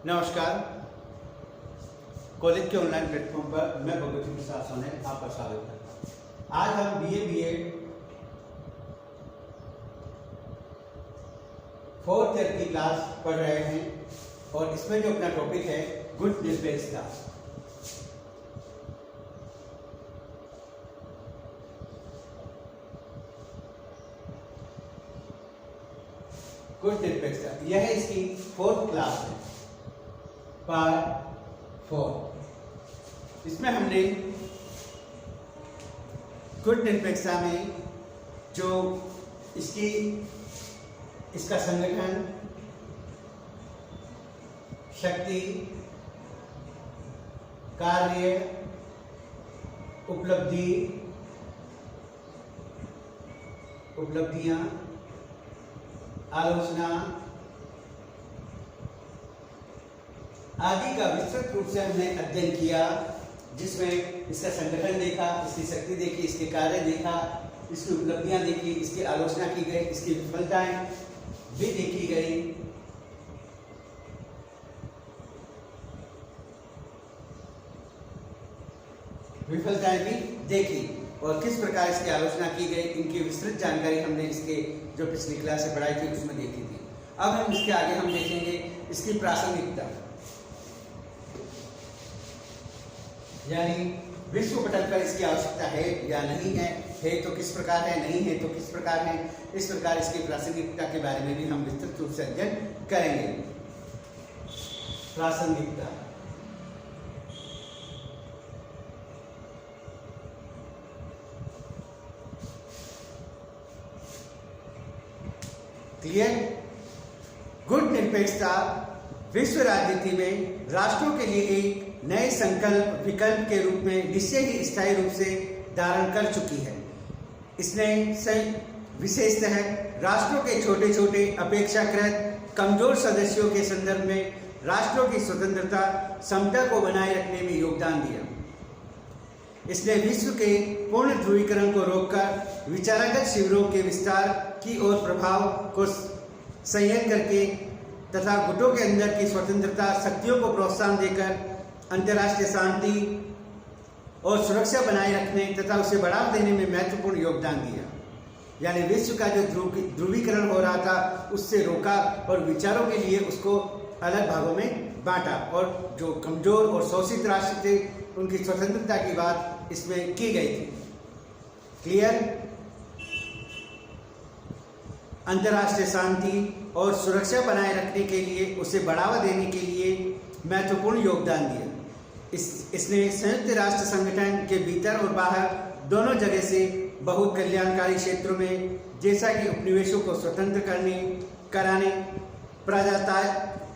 नमस्कार। कॉलेज के online platform पर मैं भगवती प्रसाद सोने आपका स्वागत है। आज हम बीए फोर्थ ईयर की क्लास पढ़ रहे हैं और इसमें जो अपना टॉपिक है गुड निरपेक्षता। गुड निरपेक्षता यह इसकी फोर्थ क्लास है, पार्ट 4। इसमें हमने गुड निरपेक्षता में जो इसका संगठन, शक्ति, कार्य, उपलब्धियां, आलोचना आदि का विस्तृत रूप से हमने अध्ययन किया, जिसमें इसका संगठन देखा, इसकी शक्ति देखी, इसके कार्य देखा, इसकी उपलब्धियां देखी, इसकी आलोचना की गई, इसकी विफलताएं भी देखी गई। विफलताएं भी देखी और किस प्रकार इसकी आलोचना की गई, इनकी विस्तृत जानकारी हमने इसके जो पिछली क्लास से पढ़ाई थी उसमें देखी थी। अब हम इसके आगे हम देखेंगे इसकी प्रासंगिकता, यानी विश्व पटल पर इसकी आवश्यकता है या नहीं है तो किस प्रकार है, नहीं है तो किस प्रकार है। इस प्रकार इसकी प्रासंगिकता के बारे में भी हम विस्तृत रूप से अध्ययन करेंगे। प्रासंगिकता क्लियर। गुड निरपेक्षता विश्व राजनीति में राष्ट्रों के लिए एक नए संकल्प विकल्प के रूप में निश्चय ही स्थायी रूप से धारण कर चुकी है। इसने विशेषतः राष्ट्रों के छोटे छोटे अपेक्षाकृत कमजोर सदस्यों के संदर्भ में राष्ट्रों की स्वतंत्रता समता को बनाए रखने में योगदान दिया। इसने विश्व के पूर्ण ध्रुवीकरण को रोककर विचारागत शिविरों के विस्तार की ओर प्रभाव को संयत करके तथा गुटों के अंदर की स्वतंत्रता शक्तियों को प्रोत्साहन देकर अंतर्राष्ट्रीय शांति और सुरक्षा बनाए रखने तथा उसे बढ़ावा देने में महत्वपूर्ण योगदान दिया। यानी विश्व का जो ध्रुवीकरण हो रहा था उससे रोका और विचारों के लिए उसको अलग भागों में बांटा और जो कमजोर और शोषित राष्ट्र थे उनकी स्वतंत्रता की बात इसमें की गई थी। क्लियर। अंतर्राष्ट्रीय शांति और सुरक्षा बनाए रखने के लिए उसे बढ़ावा देने के लिए महत्वपूर्ण योगदान दिया। इसने संयुक्त राष्ट्र संगठन के भीतर और बाहर दोनों जगह से बहुत कल्याणकारी क्षेत्रों में, जैसा कि उपनिवेशों को स्वतंत्र कराने,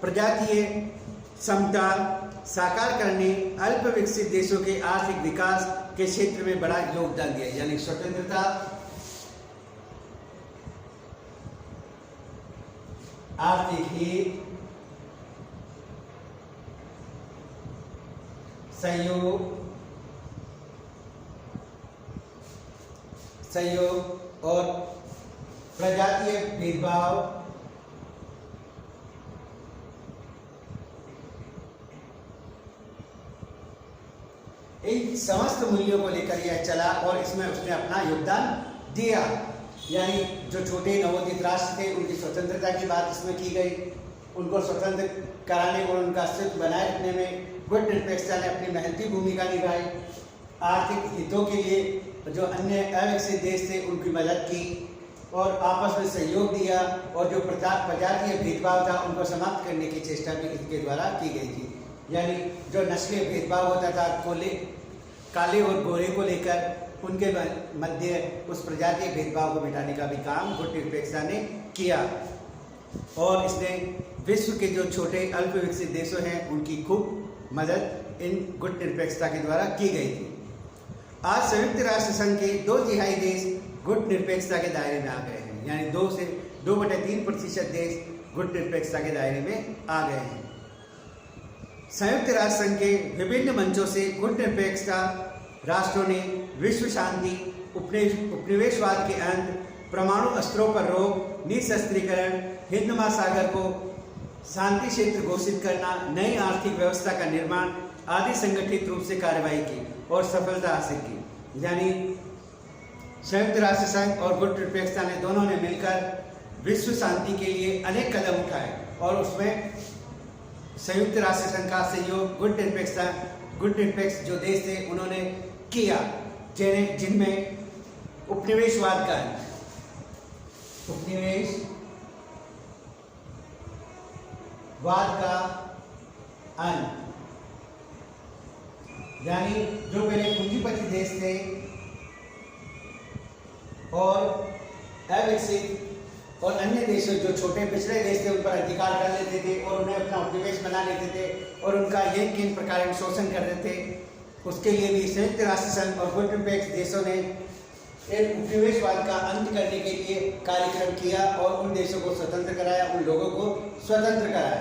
प्रजातीय समता साकार करने, अल्प विकसित देशों के आर्थिक विकास के क्षेत्र में बड़ा योगदान दिया। यानी स्वतंत्रता, आर्थिक हित, सहयोग और प्रजातीय भेदभाव इन समस्त मूल्यों को लेकर यह चला और इसमें उसने अपना योगदान दिया। यानी जो छोटे नवोदित राष्ट्र थे उनकी स्वतंत्रता की बात इसमें की गई, उनको स्वतंत्र कराने और उनका अस्तित्व बनाए रखने में गुड निरपेक्षता ने अपनी मेहनती भूमिका निभाई। आर्थिक हितों के लिए जो अन्य अविकसित देश थे उनकी मदद की और आपस में सहयोग दिया और जो प्रजातीय भेदभाव था उनको समाप्त करने की चेष्टा भी इसके द्वारा की गई थी। यानी जो नस्लीय भेदभाव होता था काले और गोरे को लेकर, उनके मध्य उस प्रजातीय भेदभाव को मिटाने का भी काम गुड निरपेक्षता ने किया और इसने विश्व के जो छोटे अल्प विकसित देशों हैं उनकी खूब मदद इन गुड निरपेक्षता के द्वारा की गई थी। आज संयुक्त राष्ट्र संघ के 2/3 देश गुड निरपेक्षता के दायरे में आ गए हैं। यानी 2-3% देश गुड निरपेक्षता के दायरे में आ गए हैं। संयुक्त राष्ट्र संघ के विभिन्न मंचों से गुड निरपेक्षता राष्ट्रों ने विश्व शांति, उपनिवेशवाद के अंत, परमाणु अस्त्रों पर रोक, निशस्त्रीकरण, हिंद महासागर को शांति क्षेत्र घोषित करना, नई आर्थिक व्यवस्था का निर्माण आदि संगठित रूप से कार्रवाई की और सफलता हासिल की। यानी संयुक्त राष्ट्र संघ और गुड निरपेक्षता ने दोनों ने मिलकर विश्व शांति के लिए अनेक कदम उठाए और उसमें संयुक्त राष्ट्र संघ का सहयोग गुड निरपेक्ष जो देश थे उन्होंने किया, जिनमें उपनिवेशवाद का अंत, यानी जो पहले पूंजीपति देश थे और अविकसित और अन्य देशों जो छोटे पिछड़े देश थे उन पर अधिकार कर लेते थे और उन्हें अपना उपनिवेश बना लेते थे और उनका किन प्रकार शोषण कर रहे थे, उसके लिए भी संयुक्त राष्ट्र संघ और गुड निरपेक्ष देशों ने एक उपनिवेशवाद का अंत करने के लिए कार्यक्रम किया और उन देशों को स्वतंत्र कराया, उन लोगों को स्वतंत्र कराया।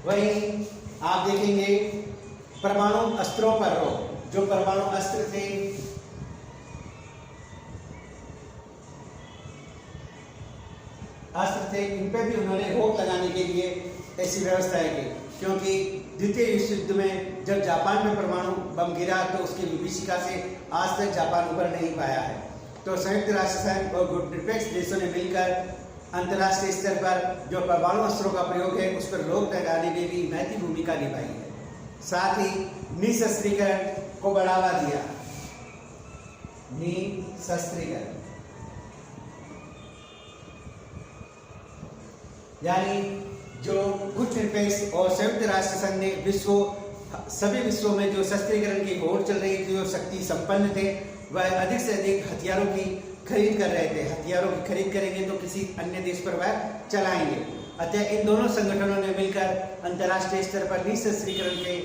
वहीं आप देखेंगे परमाणु अस्त्रों पर रोक, जो परमाणु अस्त्र थे इन पे भी उन्होंने रोक लगाने के लिए ऐसी व्यवस्थाएं की, क्योंकि द्वितीय विश्व युद्ध में जब जापान में परमाणु बम गिरा तो उसकी विभीषिका से आज तक जापान उबर नहीं पाया है। तो संयुक्त राष्ट्र संघ और गुड निरपेक्ष देशों ने मिलकर अंतर्राष्ट्रीय स्तर पर जो परमाणु अस्त्रों का प्रयोग है उस पर रोक लगाने में भी महत्वपूर्ण भूमिका निभाई है। साथ ही निशस्त्रीकरण को बढ़ावा दिया। निशस्त्रीकरण यानी जो गुड निरपेक्ष और संयुक्त राष्ट्र संघ ने सभी विश्वों में जो शस्त्रीकरण की होड़ चल रही थी, जो शक्ति संपन्न थे, वह अधिक से अधिक हथियारों की खरीद कर रहे थे। हथियारों की खरीद करेंगे तो किसी अन्य देश पर वह चलाएंगे। अतः इन दोनों संगठनों ने मिलकर अंतर्राष्ट्रीय स्तर पर निशस्त्रीकरण के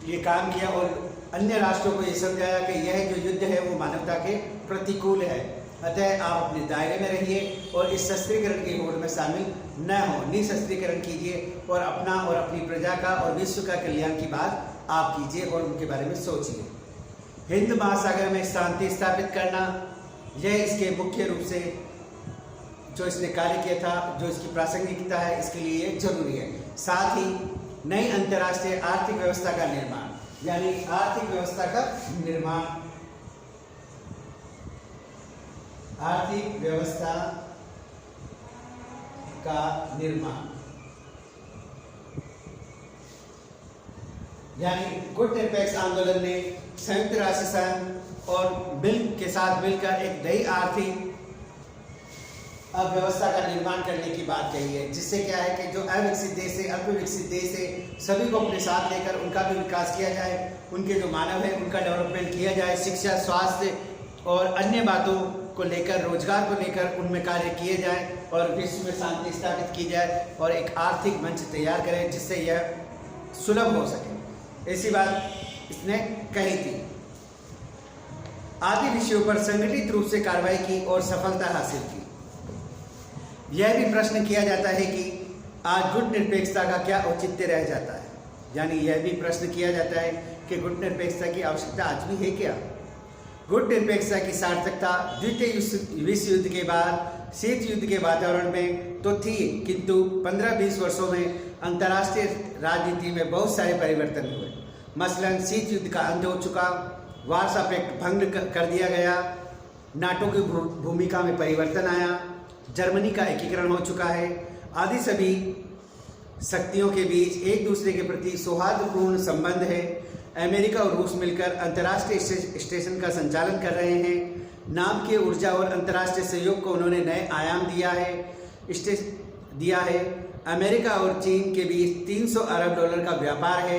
लिए काम किया और अन्य राष्ट्रों को यह समझाया कि यह जो युद्ध है वो मानवता के प्रतिकूल है। अतः आप अपने दायरे में रहिए और इस शस्त्रीकरण की होड़ में शामिल न हो, निशस्त्रीकरण कीजिए और अपना और अपनी प्रजा का और विश्व का कल्याण की बात आप कीजिए और उनके बारे में सोचिए। हिंद महासागर में शांति स्थापित करना, यह इसके मुख्य रूप से जो इसने कार्य किया था, जो इसकी प्रासंगिकता है, इसके लिए ये जरूरी है। साथ ही नई अंतर्राष्ट्रीय आर्थिक व्यवस्था का निर्माण, यानी आर्थिक व्यवस्था का निर्माण, आर्थिक व्यवस्था का निर्माण, यानी गुड निरपेक्ष आंदोलन ने संयुक्त राष्ट्र संघ और के साथ मिलकर एक नई आर्थिक अर्थव्यवस्था का निर्माण करने की बात कही है, जिससे क्या है कि जो अविकसित देश है, अल्पविकसित देश है, सभी को अपने साथ लेकर उनका भी विकास किया जाए, उनके जो मानव है उनका डेवलपमेंट किया जाए, शिक्षा, स्वास्थ्य और अन्य बातों को लेकर, रोजगार को लेकर उनमें कार्य किए जाए और विश्व में शांति स्थापित की जाए और एक आर्थिक मंच तैयार करें जिससे यह सुलभ हो सके। ऐसी बात इसने कही थी। आदि विषयों पर संगठित रूप से कार्रवाई की और सफलता हासिल की। यह भी प्रश्न किया जाता है कि आज गुट निरपेक्षता का क्या औचित्य रह जाता है, यानी यह भी प्रश्न किया जाता है कि गुट निरपेक्षता की आवश्यकता आज भी है क्या। गुट निरपेक्षता की सार्थकता द्वितीय विश्व युद्ध के बाद शीत युद्ध के वातावरण में तो थी, किंतु 15-20 वर्षों में अंतर्राष्ट्रीय राजनीति में बहुत सारे परिवर्तन हुए। मसलन शीत युद्ध का अंत हो चुका, वार्सा पैक्ट भंग कर दिया गया, नाटो की भूमिका में परिवर्तन आया, जर्मनी का एकीकरण हो चुका है, आदि सभी शक्तियों के बीच एक दूसरे के प्रति सौहार्दपूर्ण संबंध है। अमेरिका और रूस मिलकर अंतर्राष्ट्रीय स्टेशन का संचालन कर रहे हैं। नाम के ऊर्जा और अंतर्राष्ट्रीय सहयोग को उन्होंने नए आयाम दिया है। अमेरिका और चीन के बीच $300 अरब का व्यापार है।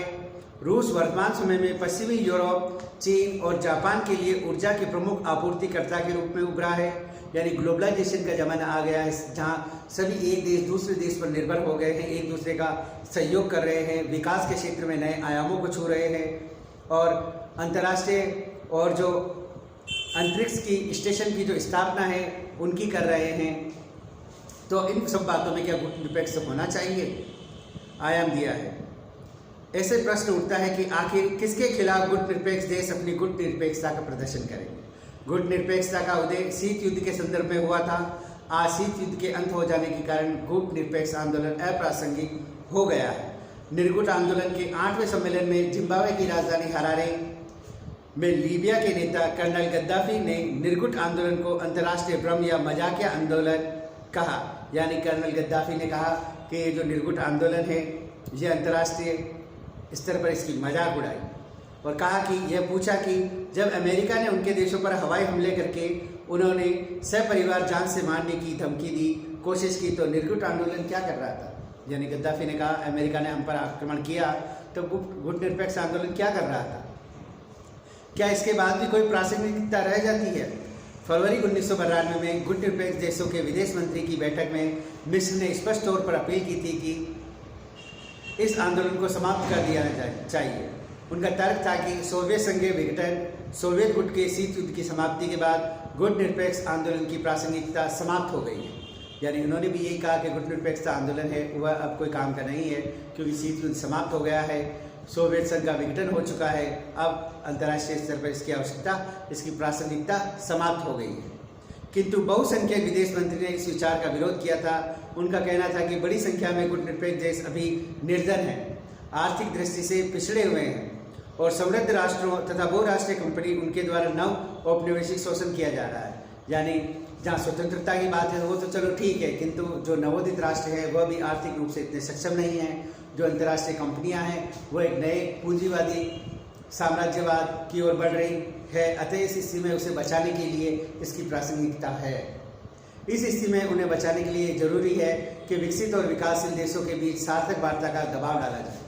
रूस वर्तमान समय में पश्चिमी यूरोप, चीन और जापान के लिए ऊर्जा के प्रमुख आपूर्तिकर्ता के रूप में उभरा है। यानी ग्लोबलाइजेशन का जमाना आ गया है, जहाँ सभी एक देश दूसरे देश पर निर्भर हो गए हैं, एक दूसरे का सहयोग कर रहे हैं, विकास के क्षेत्र में नए आयामों को छू रहे हैं और अंतर्राष्ट्रीय और जो अंतरिक्ष की स्टेशन की जो स्थापना है उनकी कर रहे हैं। तो इन सब बातों में क्या गुट निरपेक्ष होना चाहिए, आयाम दिया है। ऐसे प्रश्न उठता है कि आखिर किसके खिलाफ गुट निरपेक्ष देश अपनी गुट निरपेक्षता का प्रदर्शन करेंगे। गुट निरपेक्षता का उदय शीत युद्ध के संदर्भ में हुआ था। आज शीत युद्ध के अंत हो जाने के कारण गुट निरपेक्ष आंदोलन अप्रासंगिक हो गया है। निर्गुट आंदोलन के 8वें सम्मेलन में जिम्बाब्वे की राजधानी हरारे में लीबिया के नेता कर्नल गद्दाफी ने निर्गुट आंदोलन को अंतर्राष्ट्रीय भ्रम या मजाकिया आंदोलन कहा। यानी कर्नल गद्दाफी ने कहा कि ये जो निर्गुट आंदोलन है ये अंतर्राष्ट्रीय स्तर पर इसकी मजाक उड़ाई और कहा कि यह पूछा कि जब अमेरिका ने उनके देशों पर हवाई हमले करके उन्होंने सपरिवार जान से मारने की धमकी दी, कोशिश की, तो निर्गुट आंदोलन क्या कर रहा था। यानी गद्दाफी ने कहा अमेरिका ने हम पर आक्रमण किया तो गुट निरपेक्ष आंदोलन क्या कर रहा था। क्या इसके बाद भी कोई प्रासंगिकता रह जाती है। फरवरी 1992 में गुट निरपेक्ष देशों के विदेश मंत्री की बैठक में मिस्र ने स्पष्ट तौर पर अपील की थी कि इस आंदोलन को समाप्त कर दिया चाहिए। उनका तर्क था कि सोवियत संघ के विघटन, सोवियत गुट के शीत युद्ध की समाप्ति के बाद गुट निरपेक्ष आंदोलन की प्रासंगिकता समाप्त हो गई है। यानी उन्होंने भी यही कहा कि गुट निरपेक्ष आंदोलन है वह अब कोई काम का नहीं है, क्योंकि शीत युद्ध समाप्त हो गया है, सोवियत संघ का विघटन हो चुका है, अब अंतर्राष्ट्रीय स्तर पर इसकी आवश्यकता, इसकी प्रासंगिकता समाप्त हो गई है। किंतु बहुसंख्यक विदेश मंत्री ने इस विचार का विरोध किया था। उनका कहना था कि बड़ी संख्या में गुट निरपेक्ष देश अभी निर्धन हैं, आर्थिक दृष्टि से पिछड़े हुए हैं और समृद्ध राष्ट्रों तथा बहुराष्ट्रीय कंपनी उनके द्वारा नव औपनिवेशिक शोषण किया जा रहा है। यानी जहाँ स्वतंत्रता की बात है वो तो चलो ठीक है, किंतु जो नवोदित राष्ट्र है वह भी आर्थिक रूप से इतने सक्षम नहीं है। जो अंतर्राष्ट्रीय कंपनियां हैं वो एक नए पूंजीवादी साम्राज्यवाद की ओर बढ़ रही है। अतः इस स्थिति में उसे बचाने के लिए इसकी प्रासंगिकता है। इस स्थिति में उन्हें बचाने के लिए जरूरी है कि विकसित और विकासशील देशों के बीच सार्थक वार्ता का दबाव डाला जाए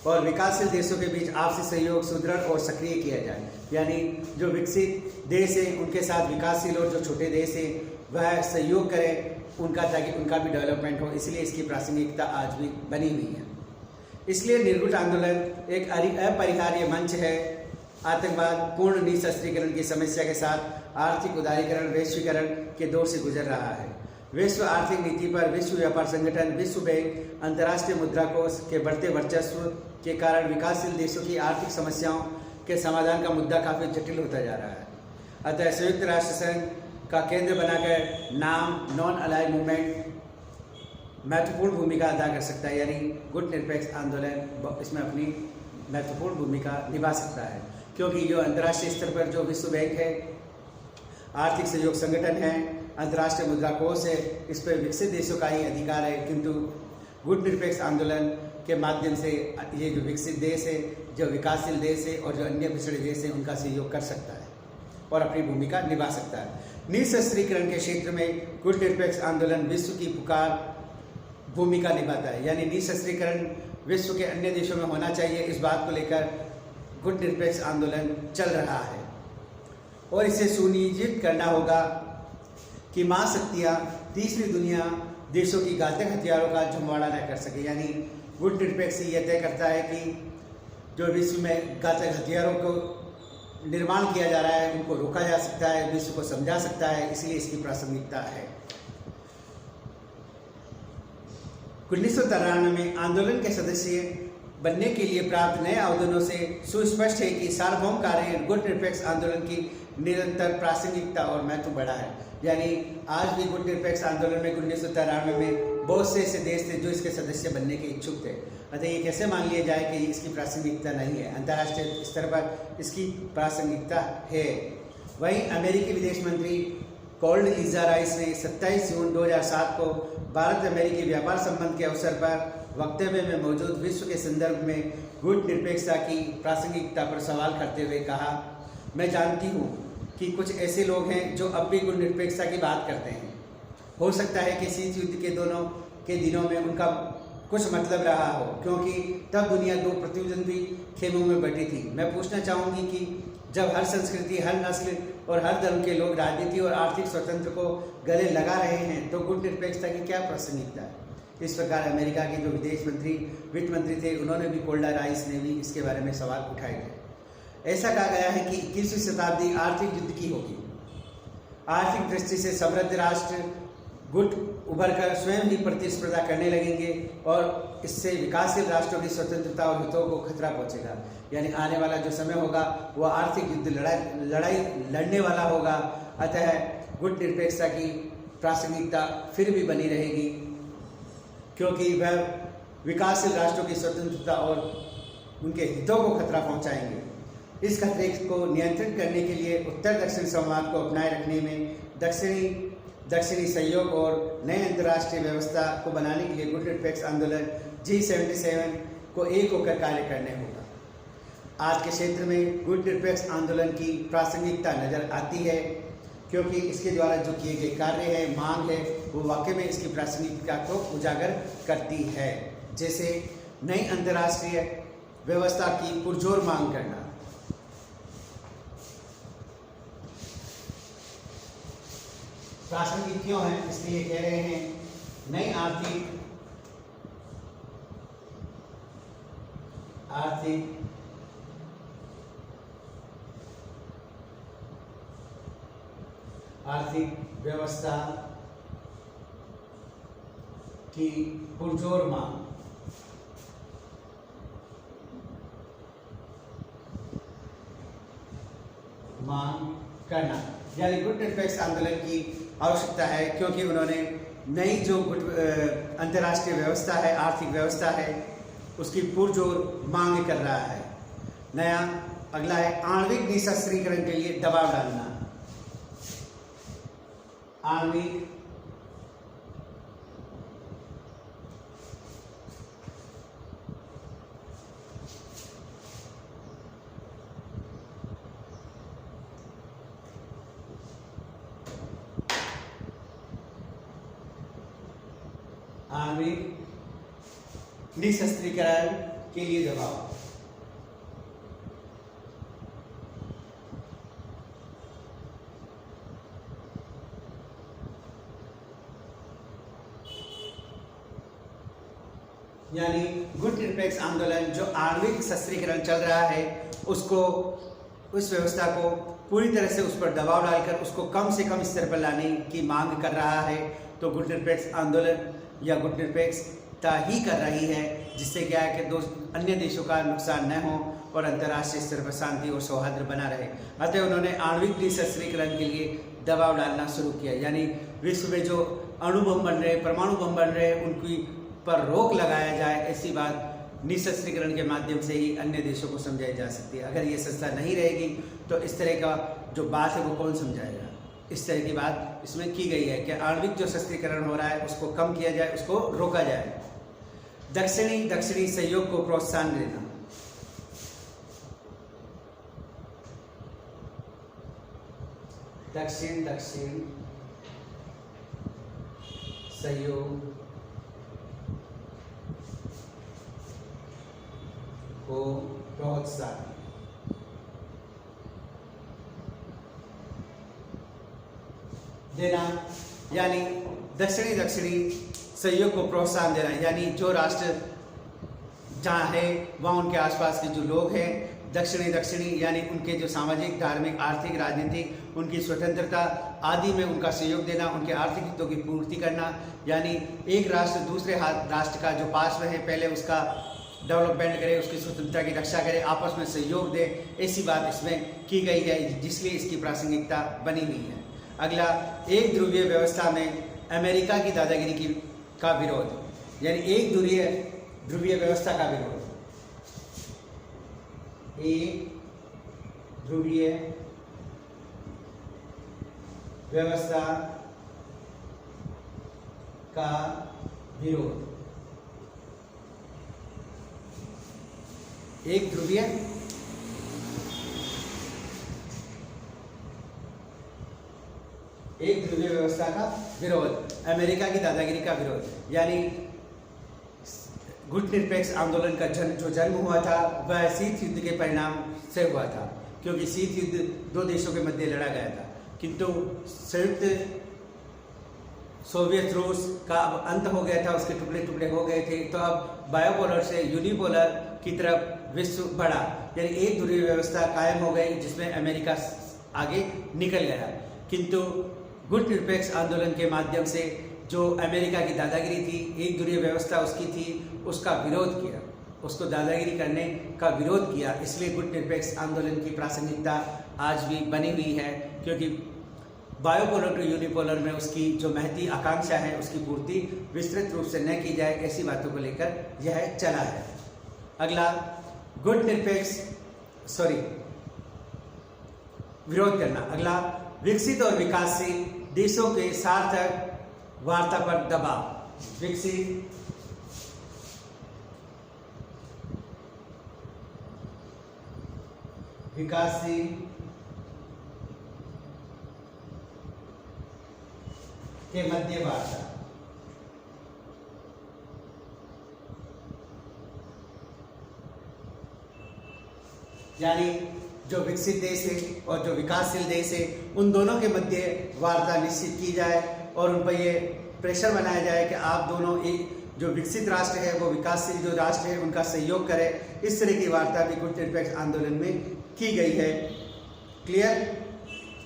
और विकासशील देशों के बीच आपसी सहयोग सुदृढ़ और सक्रिय किया जाए। यानी जो विकसित देश है उनके साथ विकासशील और जो छोटे देश है वह सहयोग करें उनका, ताकि उनका भी डेवलपमेंट हो। इसलिए इसकी प्रासंगिकता आज भी बनी हुई है। इसलिए निर्गुट आंदोलन एक अपरिहार्य मंच है। आतंकवाद पूर्ण निशस्त्रीकरण की समस्या के साथ आर्थिक उदारीकरण, वैश्वीकरण के दौर से गुजर रहा है। विश्व आर्थिक नीति पर विश्व व्यापार संगठन, विश्व बैंक, अंतर्राष्ट्रीय मुद्रा कोष के बढ़ते वर्चस्व के कारण विकासशील देशों की आर्थिक समस्याओं के समाधान का मुद्दा काफी जटिल होता जा रहा है। अतः संयुक्त राष्ट्र संघ का केंद्र बनाकर नाम नॉन अलाइड मूवमेंट महत्वपूर्ण भूमिका अदा कर सकता है। यानी गुट निरपेक्ष आंदोलन इसमें अपनी महत्वपूर्ण भूमिका निभा सकता है, क्योंकि जो अंतर्राष्ट्रीय स्तर पर जो विश्व बैंक है, आर्थिक सहयोग संगठन है, अंतर्राष्ट्रीय मुद्रा कोष है, इस पर विकसित देशों का ही अधिकार है। किंतु गुट निरपेक्ष आंदोलन के माध्यम से ये जो विकसित देश है, जो विकासशील देश है और जो अन्य पिछड़े देश है उनका सहयोग कर सकता है और अपनी भूमिका निभा सकता है। निशस्त्रीकरण के क्षेत्र में गुट निरपेक्ष आंदोलन विश्व की पुकार भूमिका निभाता है। यानी निशस्त्रीकरण विश्व के अन्य देशों में होना चाहिए, इस बात को लेकर गुट निरपेक्ष आंदोलन चल रहा है और इसे सुनिश्चित करना होगा कि महाशक्तियाँ तीसरी दुनिया देशों की घातक हथियारों का जमवाड़ा न कर सके। यानी गुट निरपेक्ष यह तय करता है कि जो विश्व में घातक हथियारों को निर्माण किया जा रहा है उनको रोका जा सकता है, विश्व को समझा सकता है, इसलिए इसकी प्रासंगिकता है। 1993 में आंदोलन के सदस्य बनने के लिए प्राप्त नए आवेदनों से सुस्पष्ट है कि सार्वभौम कार्य गुट निरपेक्ष आंदोलन की निरंतर प्रासंगिकता और महत्व बढ़ा है। यानी आज भी गुट निरपेक्ष आंदोलन में 1993 में बहुत से ऐसे देश थे जो इसके सदस्य बनने के इच्छुक थे। अतः ये कैसे मान लिया जाए कि इसकी प्रासंगिकता नहीं है। अंतर्राष्ट्रीय स्तर पर इसकी प्रासंगिकता है। वहीं अमेरिकी विदेश मंत्री कोंडोलीज़ा राइस ने 27 जून 2007 को भारत अमेरिकी व्यापार संबंध के अवसर पर वक्तव्य में मौजूद विश्व के संदर्भ में गुट निरपेक्षता की प्रासंगिकता पर सवाल करते हुए कहा, मैं जानती हूँ कि कुछ ऐसे लोग हैं जो अब भी गुट निरपेक्षता की बात करते हैं। हो सकता है कि शीत युद्ध के दिनों में उनका कुछ मतलब रहा हो, क्योंकि तब दुनिया दो प्रतिद्वंदी खेमों में बटी थी। मैं पूछना चाहूँगी कि जब हर संस्कृति, हर नस्ल और हर धर्म के लोग राजनीति और आर्थिक स्वतंत्र को गले लगा रहे हैं तो गुट निरपेक्षता की क्या प्रासंगिकता है। इस प्रकार अमेरिका के जो विदेश मंत्री, वित्त मंत्री थे, उन्होंने भी, कोल्डा राइस ने भी इसके बारे में सवाल उठाए थे। ऐसा कहा गया है कि 21वीं शताब्दी आर्थिक युद्ध की होगी। आर्थिक दृष्टि से समृद्ध राष्ट्र गुट उभर कर स्वयं ही प्रतिस्पर्धा करने लगेंगे और इससे विकासशील राष्ट्रों की स्वतंत्रता और हितों को खतरा पहुंचेगा। यानी आने वाला जो समय होगा वह आर्थिक युद्ध लड़ाई लड़ने वाला होगा। अतः गुट निरपेक्षता की प्रासंगिकता फिर भी बनी रहेगी, क्योंकि वह विकासशील राष्ट्रों की स्वतंत्रता और उनके हितों को खतरा पहुंचाएंगे। इस खतरे को नियंत्रित करने के लिए उत्तर दक्षिण संवाद को अपनाए रखने में दक्षिणी सहयोग और नए अंतर्राष्ट्रीय व्यवस्था को बनाने के लिए गुड निरपेक्ष आंदोलन G77 को एक होकर कार्य करने होगा। आज के क्षेत्र में गुड निरपेक्ष आंदोलन की प्रासंगिकता नजर आती है, क्योंकि इसके द्वारा जो किए गए कार्य है, मांग है, वो वाकई में इसकी प्रासंगिकता को उजागर करती है। जैसे नई अंतर्राष्ट्रीय व्यवस्था की पुरजोर मांग करना, प्रासंगिक क्यों है, इसलिए कह रहे हैं नई आर्थिक व्यवस्था की पुरजोर मांग करना, यानी गुड निरपेक्ष आंदोलन की आवश्यकता है, क्योंकि उन्होंने नई जो अंतर्राष्ट्रीय व्यवस्था है, आर्थिक व्यवस्था है, उसकी पुरजोर मांग कर रहा है। नया अगला है आणविक निशस्त्रीकरण के लिए दबाव डालना। आणविक निशस्त्रीकरण के लिए दबाव। यानी गुड निरपेक्ष आंदोलन जो आणविक शस्त्रीकरण चल रहा है, उसको, उस व्यवस्था को पूरी तरह से उस पर दबाव डालकर उसको कम से कम स्तर पर लाने की मांग कर रहा है। तो गुड निरपेक्ष आंदोलन या गुड निरपेक्षता ही कर रही है, जिससे क्या है कि अन्य देशों का नुकसान न हो और अंतर्राष्ट्रीय स्तर पर शांति और सौहार्द बना रहे। अतः उन्होंने आणविक निशस्त्रीकरण के लिए दबाव डालना शुरू किया, यानी विश्व में जो अणु बम बन रहे, परमाणु बम बन रहे, उनकी पर रोक लगाया जाए। ऐसी बात निशस्त्रीकरण के माध्यम से ही अन्य देशों को समझाई जा सकती है। अगर ये संस्था नहीं रहेगी तो इस तरह का जो बात है वो कौन समझाएगा। इस तरह की बात इसमें की गई है कि आणविक जो शस्त्रीकरण हो रहा है उसको कम किया जाए, उसको रोका जाए। दक्षिणी सहयोग को प्रोत्साहन देना, दक्षिण सहयोग को प्रोत्साहन देना, यानी दक्षिणी सहयोग को प्रोत्साहन देना, यानी जो राष्ट्र जहाँ है वहाँ उनके आसपास के जो लोग हैं दक्षिणी यानी उनके जो सामाजिक, धार्मिक, आर्थिक, राजनीतिक, उनकी स्वतंत्रता आदि में उनका सहयोग देना, उनके आर्थिक हितों की पूर्ति करना। यानी एक राष्ट्र दूसरे राष्ट्र का जो पास में है पहले उसका डेवलपमेंट करे, उसकी स्वतंत्रता की रक्षा करे, आपस में सहयोग दे। ऐसी बात इसमें की गई है, जिसलिए इसकी प्रासंगिकता बनी हुई है। अगला, एक ध्रुवीय व्यवस्था में अमेरिका की दादागिरी का विरोध, यानी एक ध्रुवीय व्यवस्था का विरोध। एक ध्रुवीय व्यवस्था का विरोध। एक ध्रुवीय व्यवस्था का विरोध, अमेरिका की दादागिरी का विरोध। यानी गुट निरपेक्ष आंदोलन का जो जन्म हुआ था वह शीत युद्ध के परिणाम से हुआ था, क्योंकि शीत युद्ध दो देशों के मध्य लड़ा गया था, किंतु संयुक्त सोवियत रूस का अब अंत हो गया था, उसके टुकड़े टुकड़े हो गए थे। तो अब बायोपोलर से यूनिपोलर की तरफ विश्व बढ़ा, यानी एक ध्रुवीय व्यवस्था कायम हो गई जिसमें अमेरिका आगे निकल गया। किंतु गुट निरपेक्ष आंदोलन के माध्यम से जो अमेरिका की दादागिरी थी, एक ध्रुवीय व्यवस्था उसकी थी, उसका विरोध किया, उसको दादागिरी करने का विरोध किया। इसलिए गुट निरपेक्ष आंदोलन की प्रासंगिकता आज भी बनी हुई है, क्योंकि बायोपोलर टू यूनिपोलर में उसकी जो महती आकांक्षा है उसकी पूर्ति विस्तृत रूप से न की जाए, ऐसी बातों को लेकर यह चला है। अगला, गुट निरपेक्ष विरोध करना। अगला, विकसित और विकासशील देशों के सार्थक वार्ता पर दबाव। विकसित विकासशील के मध्य वार्ता। यानी जो विकसित देश है और जो विकासशील देश है उन दोनों के मध्य वार्ता निश्चित की जाए और उन पर ये प्रेशर बनाया जाए कि आप दोनों एक जो विकसित राष्ट्र है वो विकासशील जो राष्ट्र है उनका सहयोग करें। इस तरह की वार्ता भी गुट निरपेक्ष आंदोलन में की गई है। क्लियर?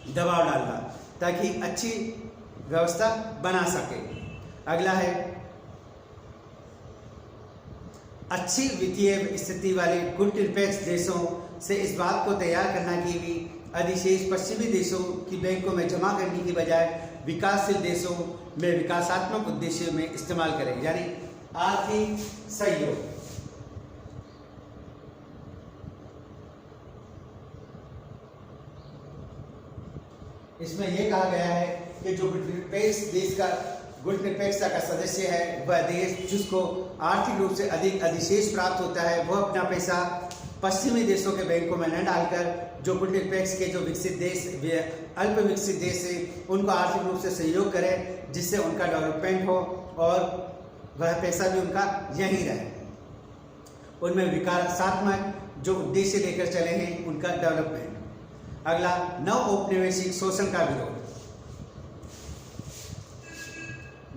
दबाव डालना ताकि अच्छी व्यवस्था बना सके। अगला है, अच्छी वित्तीय स्थिति वाले गुट निरपेक्ष देशों से इस बात को तैयार करना कि भी अधिशेष पश्चिमी देशों की बैंकों में जमा करने की बजाय विकासशील देशों में विकासात्मक उद्देश्यों में इस्तेमाल करें, यानी आर्थिक सहयोग। इसमें यह कहा गया है कि जो गुट निरपेक्ष देश का गुट निरपेक्षता का सदस्य है वह देश जिसको आर्थिक रूप से अधिक अधिशेष प्राप्त होता है वह अपना पैसा पश्चिमी देशों के बैंकों में न डालकर जो गुट निरपेक्ष के जो विकसित देश अल्प विकसित देश है उनको आर्थिक रूप से सहयोग करें जिससे उनका डेवलपमेंट हो और वह पैसा भी उनका यहीं रहे। उनमें विकासात्मक जो उद्देश्य लेकर चले हैं उनका डेवलपमेंट। अगला, नव औपनिवेशिक शोषण का विरोध।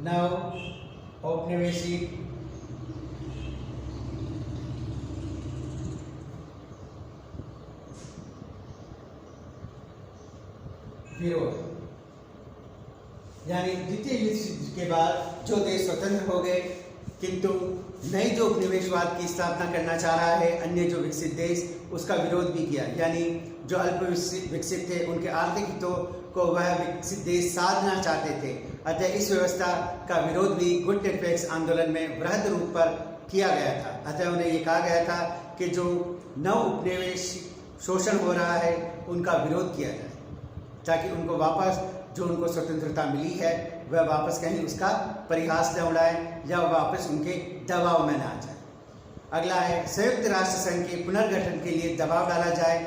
नव औपनिवेशिक विरोध, यानी द्वितीय विश्व के बाद जो देश स्वतंत्र हो गए किंतु नई जो उपनिवेशवाद की स्थापना करना चाह रहा है अन्य जो विकसित देश उसका विरोध भी किया, यानी जो अल्प विकसित थे उनके आर्थिक हितों को वह विकसित देश साधना चाहते थे। अतः इस व्यवस्था का विरोध भी गुट निरपेक्ष आंदोलन में वृहद रूप पर किया गया था। अतः उन्हें यह कहा गया था कि जो नव उपनिवेश शोषण हो रहा है उनका विरोध किया जाए ताकि उनको वापस जो उनको स्वतंत्रता मिली है वह वापस कहीं उसका परिहास न उड़ाए या वापस उनके दबाव में ना आ जाए। अगला है, संयुक्त राष्ट्र संघ के पुनर्गठन के लिए दबाव डाला जाए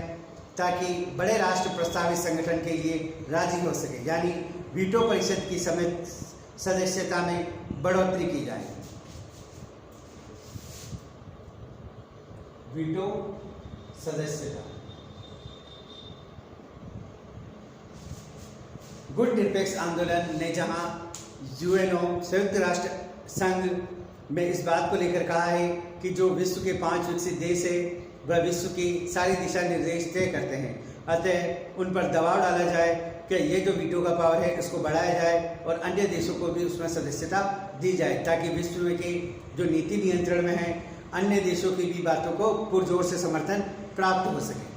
ताकि बड़े राष्ट्र प्रस्तावित संगठन के लिए राजी हो सके, यानी वीटो परिषद की समेत सदस्यता में बढ़ोतरी की जाए। वीटो सदस्यता। गुट निरपेक्ष आंदोलन ने जहां यूएनओ संयुक्त राष्ट्र संघ में इस बात को लेकर कहा है कि जो विश्व के 5 विकसित देश है वह विश्व की सारी दिशा निर्देश तय करते हैं, अतः उन पर दबाव डाला जाए कि ये जो वीटो का पावर है इसको बढ़ाया जाए और अन्य देशों को भी उसमें सदस्यता दी जाए ताकि विश्व में की जो नीति नियंत्रण में है अन्य देशों की भी बातों को पुरजोर से समर्थन प्राप्त हो सके।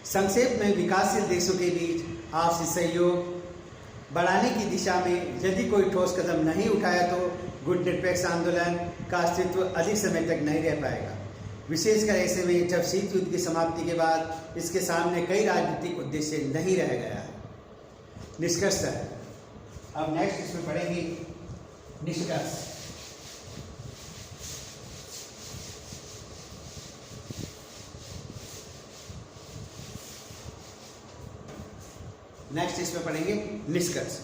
संक्षेप में, विकासशील देशों के बीच आपसी सहयोग बढ़ाने की दिशा में यदि कोई ठोस कदम नहीं उठाया तो गुट निरपेक्ष आंदोलन का अस्तित्व अधिक समय तक नहीं रह पाएगा, विशेषकर ऐसे में जब शीत युद्ध की समाप्ति के बाद इसके सामने कई राजनीतिक उद्देश्य नहीं रह गया है। निष्कर्ष है, अब नेक्स्ट इसमें पढ़ेंगे निष्कर्ष। नेक्स्ट इसमें पढ़ेंगे निष्कर्ष।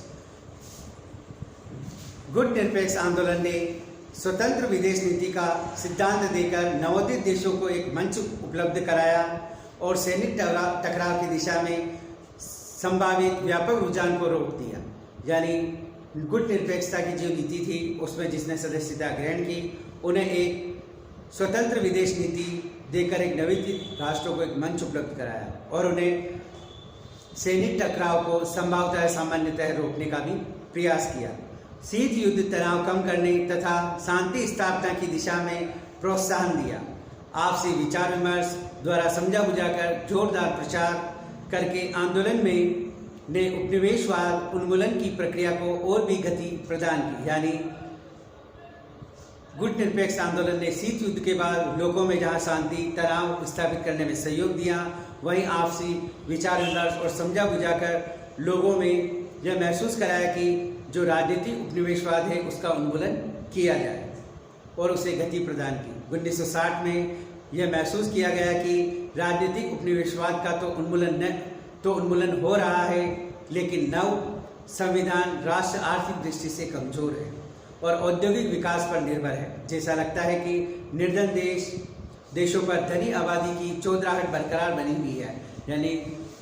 गुट निरपेक्ष आंदोलन ने स्वतंत्र विदेश नीति का सिद्धांत देकर नवोदित देशों को एक मंच उपलब्ध कराया और सैनिक टकराव की दिशा में संभावित व्यापक रुझान को रोक दिया। यानी गुट निरपेक्षता की जो नीति थी उसमें जिसने सदस्यता ग्रहण की उन्हें एक स्वतंत्र विदेश नीति देकर एक नवोदित राष्ट्रों को एक मंच उपलब्ध कराया और उन्हें सैनिक टकराव को संभवतः सामान्यतः रोकने का भी प्रयास किया। शीत युद्ध तनाव कम करने तथा शांति स्थापना की दिशा में प्रोत्साहन दिया। आपसी विचार विमर्श द्वारा समझा बुझाकर जोरदार प्रचार करके आंदोलन में ने उपनिवेशवाद उन्मूलन की प्रक्रिया को और भी गति प्रदान की। यानी गुट निरपेक्ष आंदोलन ने शीत युद्ध के बाद लोगों में जहां शांति तनाव स्थापित करने में सहयोग दिया, वहीं आपसी विचार विमर्श और समझा बुझाकर लोगों में यह महसूस कराया कि जो राजनीतिक उपनिवेशवाद है उसका उन्मूलन किया जाए और उसे गति प्रदान की। 1960 में यह महसूस किया गया कि राजनीतिक उपनिवेशवाद का तो उन्मूलन हो रहा है, लेकिन नव संविधान राष्ट्र आर्थिक दृष्टि से कमजोर है और औद्योगिक विकास पर निर्भर है। जैसा लगता है कि निर्धन देशों पर धनी आबादी की चौधराहट बरकरार बनी हुई है। यानी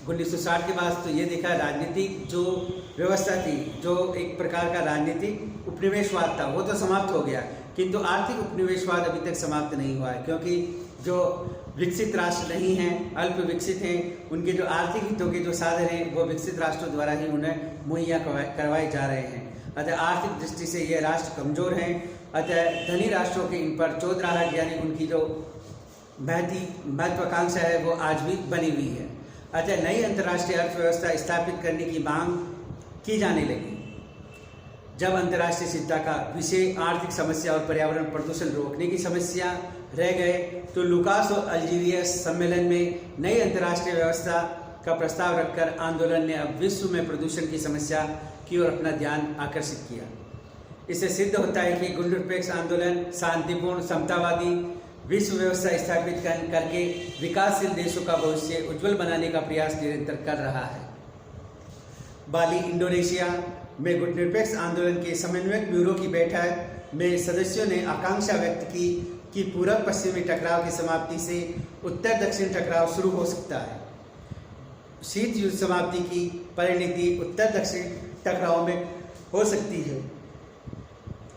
1960 के बाद तो ये देखा राजनीतिक जो व्यवस्था थी, जो एक प्रकार का राजनीतिक उपनिवेशवाद था, वो तो समाप्त हो गया, किंतु आर्थिक उपनिवेशवाद अभी तक समाप्त नहीं हुआ है, क्योंकि जो विकसित राष्ट्र नहीं हैं, अल्प विकसित हैं, उनके जो आर्थिक हितों के जो साधन हैं वो विकसित राष्ट्रों द्वारा ही उन्हें मुहैया करवाए जा रहे हैं। अतः आर्थिक दृष्टि से ये राष्ट्र कमजोर हैं। अतः धनी राष्ट्रों के इन पर चौधराहट यानी उनकी जो महत्वाकांक्षा है वो आज भी बनी हुई है। अतः नई अंतर्राष्ट्रीय अर्थव्यवस्था स्थापित करने की मांग की जाने लगी। जब अंतर्राष्ट्रीय चिंता का विषय आर्थिक समस्या और पर्यावरण प्रदूषण रोकने की समस्या रह गए, तो लुकास और अल्जीरियस सम्मेलन में नई अंतर्राष्ट्रीय व्यवस्था का प्रस्ताव रखकर आंदोलन ने अब विश्व में प्रदूषण की समस्या की ओर अपना ध्यान आकर्षित किया। इससे सिद्ध होता है कि गुट निरपेक्ष आंदोलन शांतिपूर्ण समतावादी विश्व व्यवस्था स्थापित करके विकासशील देशों का भविष्य उज्जवल बनाने का प्रयास निरंतर कर रहा है। बाली इंडोनेशिया में गुट निरपेक्ष आंदोलन के समन्वयक ब्यूरो की बैठक में सदस्यों ने आकांक्षा व्यक्त की कि पूर्व पश्चिमी टकराव की समाप्ति से उत्तर दक्षिण टकराव शुरू हो सकता है। शीत युद्ध समाप्ति की परिणति उत्तर दक्षिण टकराव में हो सकती है।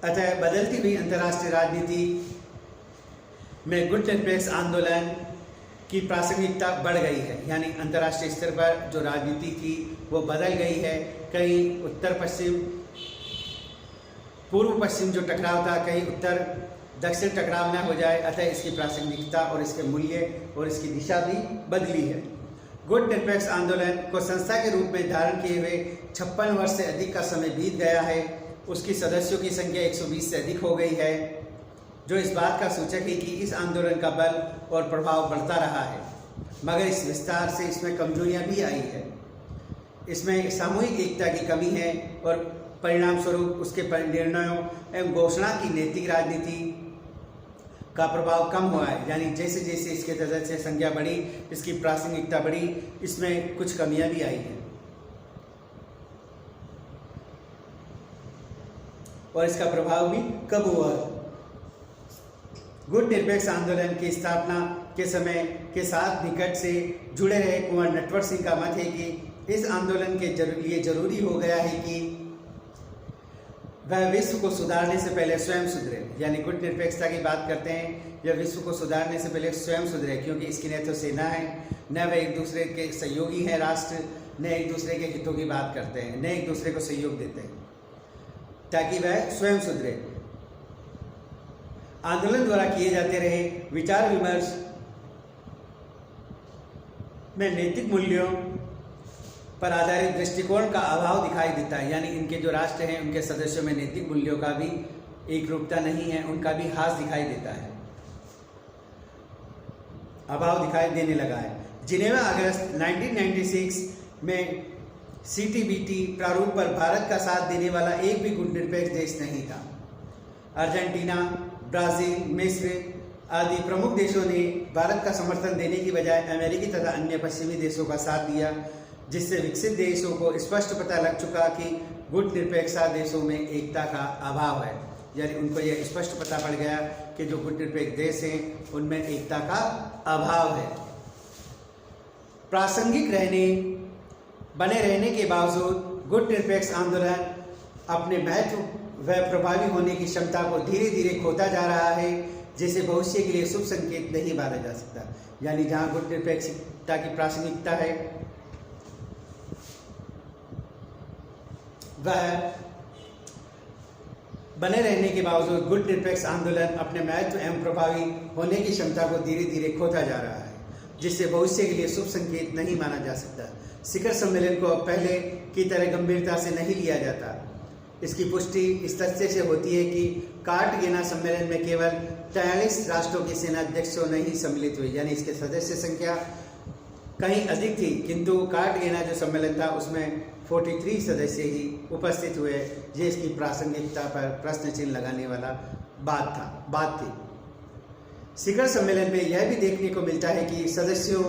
अतः बदलती हुई अंतर्राष्ट्रीय राजनीति में गुट निरपेक्ष आंदोलन की प्रासंगिकता बढ़ गई है। यानी अंतर्राष्ट्रीय स्तर पर जो राजनीति थी वो बदल गई है। कहीं उत्तर पश्चिम पूर्व पश्चिम जो टकराव था, कहीं उत्तर दक्षिण टकराव न हो जाए। अतः इसकी प्रासंगिकता और इसके मूल्य और इसकी दिशा भी बदली है। गुट निरपेक्ष आंदोलन को संस्था के रूप में धारण किए हुए 56 वर्ष से अधिक का समय बीत गया है। उसकी सदस्यों की संख्या 120 से अधिक हो गई है, जो इस बात का सूचक है कि इस आंदोलन का बल और प्रभाव बढ़ता रहा है। मगर इस विस्तार से इसमें कमजोरियां भी आई है। इसमें सामूहिक एकता की कमी है और परिणाम स्वरूप उसके निर्णयों एवं घोषणा की नैतिक राजनीति का प्रभाव कम हुआ है। यानी जैसे जैसे इसके तहत से संख्या बढ़ी, इसकी प्रासंगिकता बढ़ी, इसमें कुछ कमियां भी आई हैं और इसका प्रभाव भी कम हुआ है। गुट निरपेक्ष आंदोलन की स्थापना के समय के साथ निकट से जुड़े रहे कुंवर नटवर सिंह का मत है कि इस आंदोलन के लिए जरूरी हो गया है कि वह विश्व को सुधारने से पहले स्वयं सुधरे। यानी गुट निरपेक्षता की बात करते हैं, यह विश्व को सुधारने से पहले स्वयं सुधरे, क्योंकि इसकी न तो सेना है, न वह एक दूसरे के सहयोगी हैं राष्ट्र, न एक दूसरे के हितों की बात करते हैं, न एक दूसरे को सहयोग देते हैं, ताकि वह स्वयं सुधरे। आंदोलन द्वारा किए जाते रहे विचार विमर्श में नैतिक मूल्यों पर आधारित दृष्टिकोण का अभाव दिखाई देता है। यानी इनके जो राष्ट्र हैं उनके सदस्यों में नैतिक मूल्यों का भी एक रूपता नहीं है, उनका भी ह्रास दिखाई देता है, अभाव दिखाई देने लगा है। जिनेवा अगस्त 1996 में CTBT प्रारूप पर भारत का साथ देने वाला एक भी गुट निरपेक्ष देश नहीं था। अर्जेंटीना, ब्राजील, मिस्र आदि प्रमुख देशों ने भारत का समर्थन देने की बजाय अमेरिकी तथा अन्य पश्चिमी देशों का साथ दिया, जिससे विकसित देशों को स्पष्ट पता लग चुका कि गुट निरपेक्षता देशों में एकता का अभाव है। यानी उनको यह स्पष्ट पता पड़ गया कि जो गुट निरपेक्ष देश हैं उनमें एकता का अभाव है। प्रासंगिक बने रहने के बावजूद गुट निरपेक्ष आंदोलन अपने महत्व व प्रभावी होने की क्षमता को धीरे धीरे खोता जा रहा है, जिसे भविष्य के लिए शुभ संकेत नहीं माना जा सकता। यानी जहाँ गुट निरपेक्षता की प्रासंगिकता है वह बने रहने के बावजूद गुट निरपेक्ष आंदोलन अपने महत्व एवं प्रभावी होने की क्षमता को धीरे धीरे खोता जा रहा है, जिससे भविष्य के लिए शुभ संकेत नहीं माना जा सकता। शिखर सम्मेलन को अब पहले की तरह गंभीरता से नहीं लिया जाता। इसकी पुष्टि इस तथ्य से होती है कि कार्टगेना सम्मेलन में केवल 43 राष्ट्रों के सेनाध्यक्षों नहीं सम्मिलित हुए, यानी इसके सदस्य संख्या कहीं अधिक थी, किंतु कार्टगेना जो सम्मेलन था उसमें 43 सदस्य ही उपस्थित हुए। ये इसकी प्रासंगिकता पर प्रश्न चिन्ह लगाने वाला बात थी। शिखर सम्मेलन में यह भी देखने को मिलता है कि सदस्यों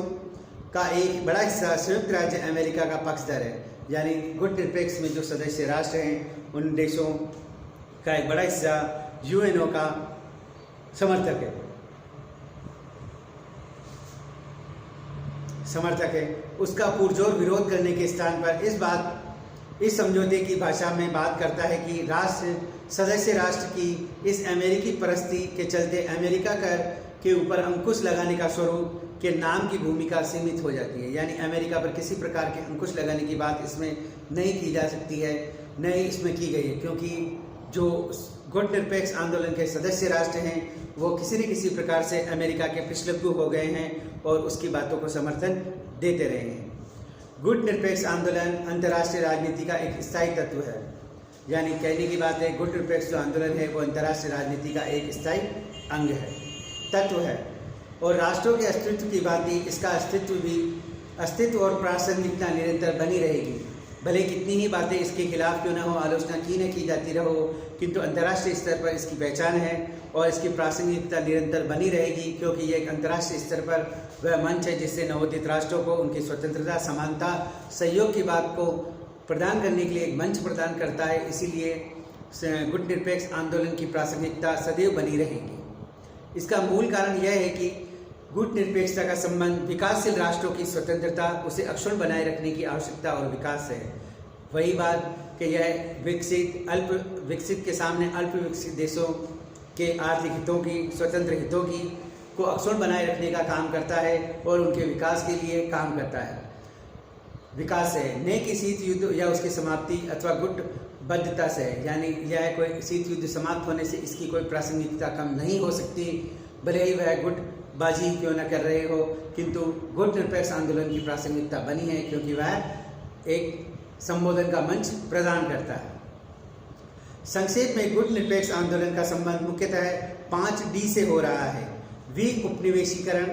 का एक बड़ा हिस्सा संयुक्त राज्य अमेरिका का पक्षधर है, यानी गुट निरपेक्ष में जो सदस्य राष्ट्र हैं उन देशों का एक बड़ा हिस्सा यूएनओ का समर्थक है। उसका पुरजोर विरोध करने के स्थान पर इस समझौते की भाषा में बात करता है कि सदस्य राष्ट्र की इस अमेरिकी परस्ती के चलते अमेरिका कर के ऊपर अंकुश लगाने का स्वरूप के नाम की भूमिका सीमित हो जाती है, यानी अमेरिका पर किसी प्रकार के अंकुश लगाने की बात इसमें नहीं की जा सकती है, नहीं इसमें की गई है, क्योंकि जो गुट निरपेक्ष आंदोलन के सदस्य राष्ट्र हैं वो किसी न किसी प्रकार से अमेरिका के पिछलग्गू हो गए हैं और उसकी बातों को समर्थन देते रहे हैं। गुट निरपेक्ष आंदोलन अंतर्राष्ट्रीय राजनीति का एक स्थायी तत्व है, यानी कहने की बात है गुट निरपेक्ष जो आंदोलन है वो अंतर्राष्ट्रीय राजनीति का एक स्थायी अंग है, तत्व है, और राष्ट्रों के अस्तित्व की भांति इसका अस्तित्व और प्रासंगिकता निरंतर बनी रहेगी। भले कितनी ही बातें इसके खिलाफ क्यों न हो, आलोचना की जाती रहो, किंतु अंतर्राष्ट्रीय स्तर पर इसकी पहचान है और इसकी प्रासंगिकता निरंतर बनी रहेगी, क्योंकि ये एक अंतर्राष्ट्रीय स्तर पर वह मंच है जिससे नवोदित राष्ट्रों को उनकी स्वतंत्रता, समानता, सहयोग की बात को प्रदान करने के लिए एक मंच प्रदान करता है। इसीलिए गुट निरपेक्ष आंदोलन की प्रासंगिकता सदैव बनी रहेगी। इसका मूल कारण यह है कि गुट निरपेक्षता का संबंध विकासशील राष्ट्रों की स्वतंत्रता, उसे अक्षुण्ण बनाए रखने की आवश्यकता और विकास है। वही बात कि यह अल्प विकसित के सामने अल्प विकसित देशों के आर्थिक हितों की, स्वतंत्र हितों की को अक्षुण्ण बनाए रखने का काम करता है और उनके विकास के लिए काम करता है। विकास है न कि शीत युद्ध या उसकी समाप्ति अथवा गुटबद्धता से, यानी यह कोई शीत युद्ध समाप्त होने से इसकी कोई प्रासंगिकता कम नहीं हो सकती, भले ही वह गुटबाजी क्यों न कर रहे हो, किंतु गुट निरपेक्ष आंदोलन की प्रासंगिकता बनी है क्योंकि वह एक संबोधन का मंच प्रदान करता है। संक्षेप में गुट निरपेक्ष आंदोलन का संबंध मुख्यतः 5D से हो रहा है: उपनिवेशीकरण,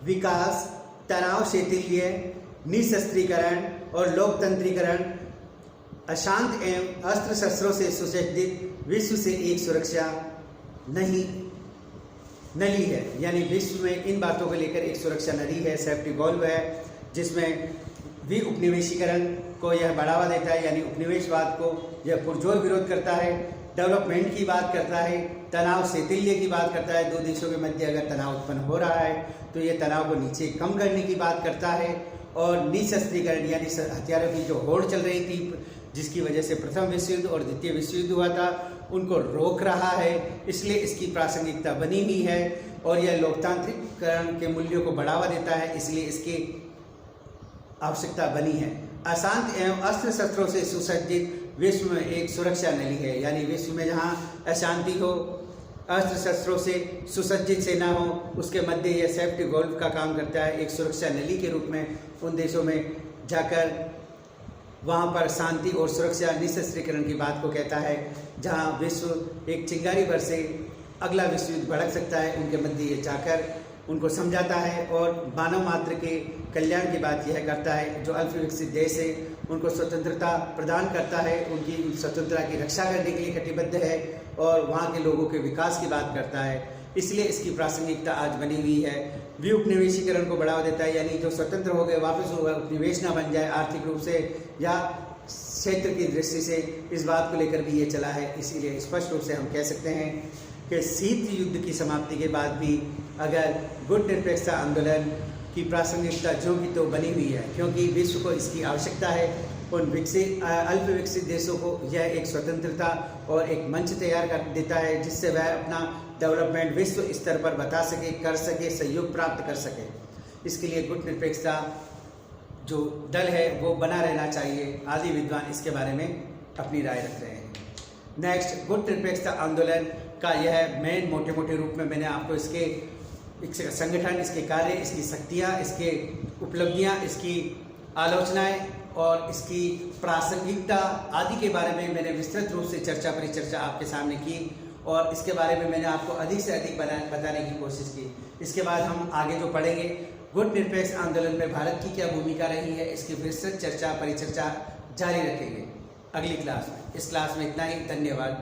विकास, तनाव शैथिल्य, निशस्त्रीकरण और लोकतंत्रीकरण, अशांत एवं अस्त्र शस्त्रों से सुसज्जित विश्व से एक सुरक्षा नली है, यानी विश्व में इन बातों को लेकर एक सुरक्षा नली है, सेफ्टी वॉल्व है, जिसमें उपनिवेशीकरण को यह बढ़ावा देता है, यानी उपनिवेशवाद को यह पुरजोर विरोध करता है, डेवलपमेंट की बात करता है, तनाव शैथिल्य की बात करता है। दो देशों के मध्य अगर तनाव उत्पन्न हो रहा है तो ये तनाव को नीचे कम करने की बात करता है, और निशस्त्रीकरण यानी हथियारों की जो होड़ चल रही थी जिसकी वजह से प्रथम विश्व युद्ध और द्वितीय विश्व युद्ध हुआ था, उनको रोक रहा है। इसलिए इसकी प्रासंगिकता बनी हुई है और यह लोकतांत्रिकरण के मूल्यों को बढ़ावा देता है, इसलिए इसकी आवश्यकता बनी है। अशांत एवं अस्त्र शस्त्रों से सुसज्जित विश्व में एक सुरक्षा नली है, यानी विश्व में जहाँ अशांति हो, अस्त्र शस्त्रों से सुसज्जित सेना हो, उसके मध्य यह सेफ्टी वॉल्व का काम करता है, एक सुरक्षा नली के रूप में उन देशों में जाकर वहाँ पर शांति और सुरक्षा, निशस्त्रीकरण की बात को कहता है। जहाँ विश्व एक चिंगारी भर से अगला विश्व युद्ध भड़क सकता है, उनके मध्य ये जाकर उनको समझाता है और मानव मात्र के कल्याण की बात यह करता है। जो अल्प विकसित देश है उनको स्वतंत्रता प्रदान करता है, उनकी स्वतंत्रता की रक्षा करने के लिए कटिबद्ध है और वहाँ के लोगों के विकास की बात करता है। इसलिए इसकी प्रासंगिकता आज बनी हुई है। उपनिवेशीकरण को बढ़ावा देता है, यानी जो स्वतंत्र हो गए वापस हो गए, उपनिवेश ना बन जाए आर्थिक रूप से या क्षेत्र की दृष्टि से, इस बात को लेकर भी ये चला है। इसीलिए स्पष्ट रूप से हम कह सकते हैं कि शीत युद्ध की समाप्ति के बाद भी अगर गुट निरपेक्षता आंदोलन की प्रासंगिकता जो की तो बनी हुई है, क्योंकि विश्व को इसकी आवश्यकता है। उन अल्प विकसित देशों को यह एक स्वतंत्रता और एक मंच तैयार कर देता है जिससे वह अपना डेवलपमेंट विश्व स्तर पर बता सके, कर सके, सहयोग प्राप्त कर सके। इसके लिए गुट निरपेक्षता जो दल है वो बना रहना चाहिए। आदि विद्वान इसके बारे में अपनी राय रख रहे हैं। नेक्स्ट, गुट निरपेक्षता आंदोलन का यह मेन मोटे मोटे रूप में मैंने आपको इसके संगठन, इसके कार्य, इसकी शक्तियाँ, इसके उपलब्धियाँ, इसकी आलोचनाएं और इसकी प्रासंगिकता आदि के बारे में मैंने विस्तृत रूप से परिचर्चा आपके सामने की और इसके बारे में मैंने आपको अधिक से अधिक बताने की कोशिश की। इसके बाद हम आगे जो पढ़ेंगे, गुट निरपेक्ष आंदोलन में भारत की क्या भूमिका रही है, इसकी विस्तृत परिचर्चा जारी रखेंगे अगली क्लास में। इस क्लास में इतना ही, धन्यवाद।